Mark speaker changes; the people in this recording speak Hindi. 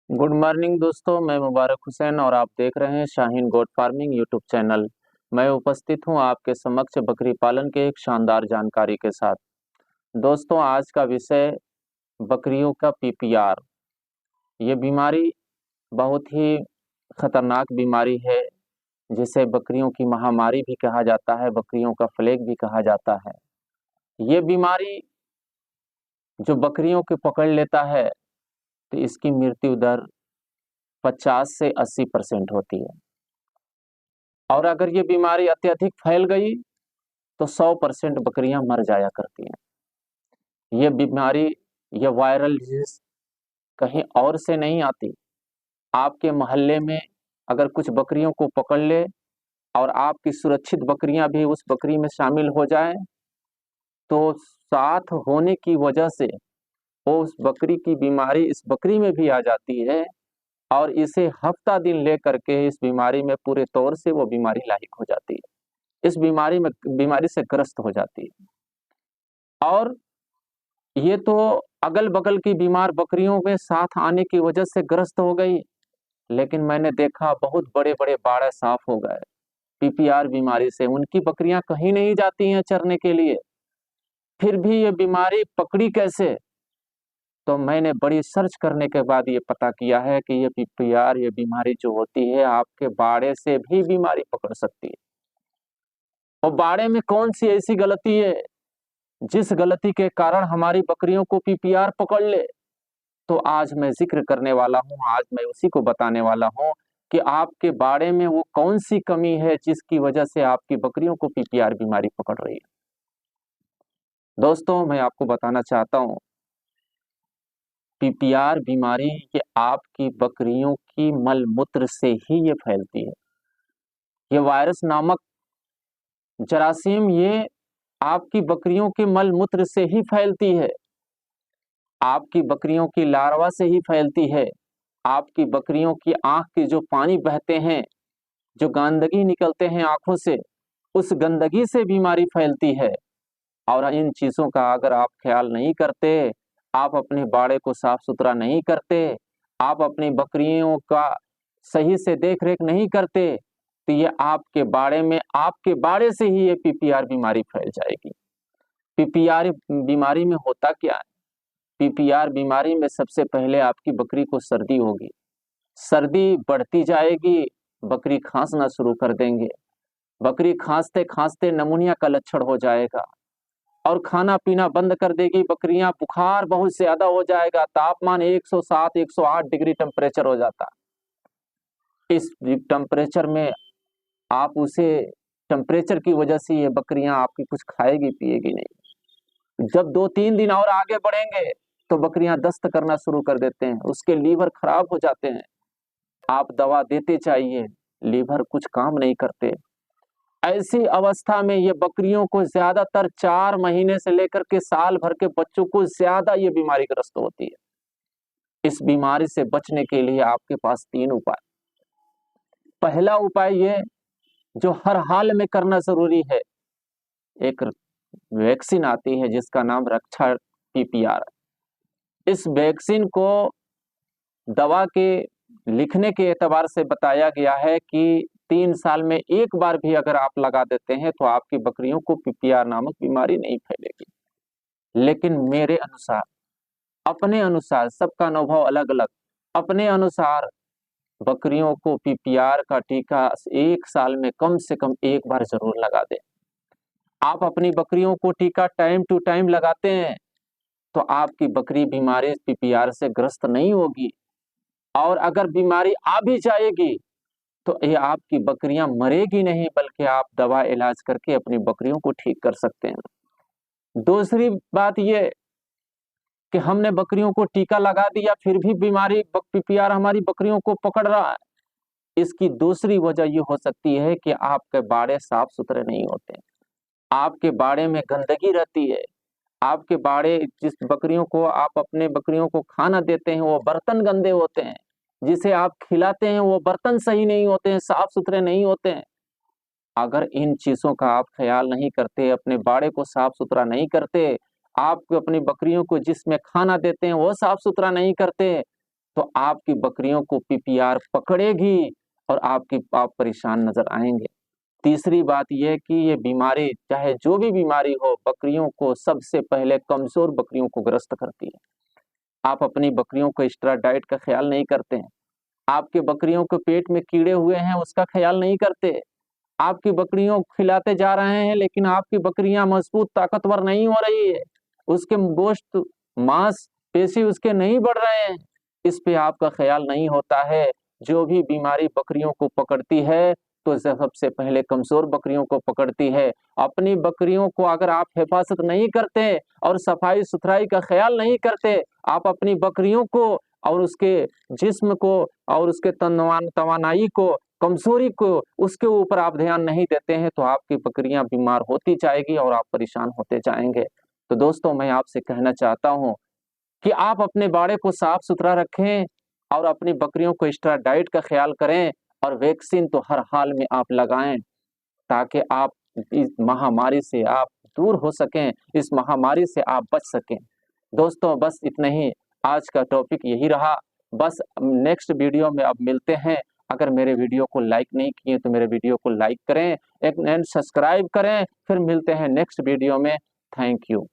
Speaker 1: गुड मॉर्निंग दोस्तों, मैं मुबारक हुसैन और आप देख रहे हैं Shaheen goat farming YouTube channel. मैं उपस्थित हूं आपके समक्ष बकरी पालन के एक शानदार जानकारी के साथ। दोस्तों, आज का विषय बकरियों का पीपीआर। ये बीमारी बहुत ही खतरनाक बीमारी है, जिसे बकरियों की महामारी भी कहा जाता है, बकरियों का प्लेग भी कहा जाता है। ये बीमारी जो बकरियों के पकड़ लेता है तो इसकी मृत्यु दर 50 से 80% होती है, और अगर ये बीमारी अत्यधिक फैल गई तो 100% बकरियां मर जाया करती हैं। ये बीमारी, ये वायरल डिजीज कहीं और से नहीं आती। आपके मोहल्ले में अगर कुछ बकरियों को पकड़ ले और आपकी सुरक्षित बकरियां भी उस बकरी में शामिल हो जाएं, तो साथ होने की वजह से वो उस बकरी की बीमारी इस बकरी में भी आ जाती है, और इसे हफ्ता दिन ले करके इस बीमारी में पूरे तौर से वो बीमारी लाहिक हो जाती है, इस बीमारी से ग्रस्त हो जाती है। और ये तो अगल बगल की बीमार बकरियों में साथ आने की वजह से ग्रस्त हो गई, लेकिन मैंने देखा बहुत बड़े बड़े बाड़े साफ हो गए पीपीआर बीमारी से। उनकी बकरियां कहीं नहीं जाती हैं चरने के लिए, फिर भी ये बीमारी पकड़ी कैसे? तो मैंने बड़ी सर्च करने के बाद ये पता किया है कि ये पीपीआर, ये बीमारी जो होती है, आपके बाड़े से भी बीमारी पकड़ सकती है। और बाड़े में कौन सी ऐसी गलती है जिस गलती के कारण हमारी बकरियों को पीपीआर पकड़ ले? तो आज मैं जिक्र करने वाला हूं, आज मैं उसी को बताने वाला हूं कि आपके बाड़े में वो कौन सी कमी है जिसकी वजह से आपकी बकरियों को पीपीआर बीमारी पकड़ रही है। दोस्तों, मैं आपको बताना चाहता हूं, पीपीआर बीमारी ये आपकी बकरियों की मल मूत्र से ही ये फैलती है। ये वायरस नामक जरासीम ये आपकी बकरियों के मल मूत्र से ही फैलती है, आपकी बकरियों की लार्वा से ही फैलती है। आपकी बकरियों की आंख के जो पानी बहते हैं, जो गंदगी निकलते हैं आंखों से, उस गंदगी से बीमारी फैलती है। और इन चीजों का अगर आप ख्याल नहीं करते, आप अपने बाड़े को साफ सुथरा नहीं करते, आप अपनी बकरियों का सही से देख रेख नहीं करते, तो ये आपके बाड़े में, आपके बाड़े से ही ये पीपीआर बीमारी फैल जाएगी। पीपीआर बीमारी में होता क्या है? पीपीआर बीमारी में सबसे पहले आपकी बकरी को सर्दी होगी, सर्दी बढ़ती जाएगी, बकरी खांसना शुरू कर देंगे, बकरी खांसते खांसते नमूनिया का लक्षण हो जाएगा, और खाना पीना बंद कर देगी बकरियां, बुखार बहुत ज्यादा हो जाएगा, तापमान 107 108 डिग्री टेम्परेचर हो जाता। इस टेम्परेचर में आप उसे, टेम्परेचर की वजह से ये बकरियां आपकी कुछ खाएगी पिएगी नहीं। जब 2-3 दिन और आगे बढ़ेंगे तो बकरियां दस्त करना शुरू कर देते हैं, उसके लीवर खराब हो जाते हैं। आप दवा देते चाहिए, लीवर कुछ काम नहीं करते। ऐसी अवस्था में ये बकरियों को ज्यादातर 4 महीने से लेकर के साल भर के बच्चों को ज्यादा ये बीमारी ग्रस्त होती है। इस बीमारी से बचने के लिए आपके पास 3 उपाय। पहला उपाय ये, जो हर हाल में करना जरूरी है, एक वैक्सीन आती है जिसका नाम रक्षा पीपीआर। इस वैक्सीन को दवा के लिखने के एतबार से बताया गया है कि 3 साल में एक बार भी अगर आप लगा देते हैं तो आपकी बकरियों को पीपीआर नामक बीमारी नहीं फैलेगी। लेकिन मेरे अनुसार, अपने अनुसार, सबका अनुभव अलग अलग, अपने अनुसार बकरियों को पीपीआर का टीका 1 साल में कम से कम एक बार जरूर लगा दें। आप अपनी बकरियों को टीका टाइम टू टाइम लगाते हैं तो आपकी बकरी बीमारी पीपीआर से ग्रस्त नहीं होगी, और अगर बीमारी आ भी जाएगी तो ये आपकी बकरियां मरेगी नहीं, बल्कि आप दवा इलाज करके अपनी बकरियों को ठीक कर सकते हैं। दूसरी बात ये कि हमने बकरियों को टीका लगा दिया फिर भी बीमारी पीपीआर हमारी बकरियों को पकड़ रहा है, इसकी दूसरी वजह ये हो सकती है कि आपके बाड़े साफ सुथरे नहीं होते, आपके बाड़े में गंदगी रहती है, आपके बाड़े, जिस बकरियों को आप अपने बकरियों को खाना देते हैं वो बर्तन गंदे होते हैं, जिसे आप खिलाते हैं वो बर्तन सही नहीं होते हैं, साफ सुथरे नहीं होते हैं। अगर इन चीजों का आप ख्याल नहीं करते, अपने बाड़े को साफ सुथरा नहीं करते, आप अपनी बकरियों को जिसमें खाना देते हैं वो साफ सुथरा नहीं करते, तो आपकी बकरियों को पीपीआर पकड़ेगी और आप परेशान नजर आएंगे। तीसरी बात यह कि ये बीमारी, चाहे जो भी बीमारी हो, बकरियों को सबसे पहले कमजोर बकरियों को ग्रस्त करती है। आप अपनी बकरियों को एक्स्ट्रा डाइट का ख्याल नहीं करते हैं, आपके बकरियों के पेट में कीड़े हुए हैं उसका ख्याल नहीं करते, आपकी बकरियों को खिलाते जा रहे हैं लेकिन आपकी बकरियां मजबूत ताकतवर नहीं हो रही है, उसके गोश्त मांस पेशी उसके नहीं बढ़ रहे हैं, इस पे आपका ख्याल नहीं होता है। जो भी बीमारी बकरियों को पकड़ती है तो सबसे पहले कमजोर बकरियों को पकड़ती है। अपनी बकरियों को अगर आप हिफाजत नहीं करते और सफाई सुथराई का ख्याल नहीं करते, आप अपनी बकरियों को और उसके जिस्म को और उसके तवानाई को, कमजोरी को, उसके ऊपर आप ध्यान नहीं देते हैं तो आपकी बकरियां बीमार होती जाएगी और आप परेशान होते जाएंगे। तो दोस्तों, मैं आपसे कहना चाहता हूं कि आप अपने बाड़े को साफ सुथरा रखें और अपनी बकरियों को एक्स्ट्रा डाइट का ख्याल करें और वैक्सीन तो हर हाल में आप लगाएं, ताकि आप इस महामारी से आप दूर हो सकें, इस महामारी से आप बच सकें। दोस्तों, बस इतना ही, आज का टॉपिक यही रहा। बस नेक्स्ट वीडियो में अब मिलते हैं। अगर मेरे वीडियो को लाइक नहीं किए तो मेरे वीडियो को लाइक करें, एक सब्सक्राइब करें। फिर मिलते हैं नेक्स्ट वीडियो में। Thank you.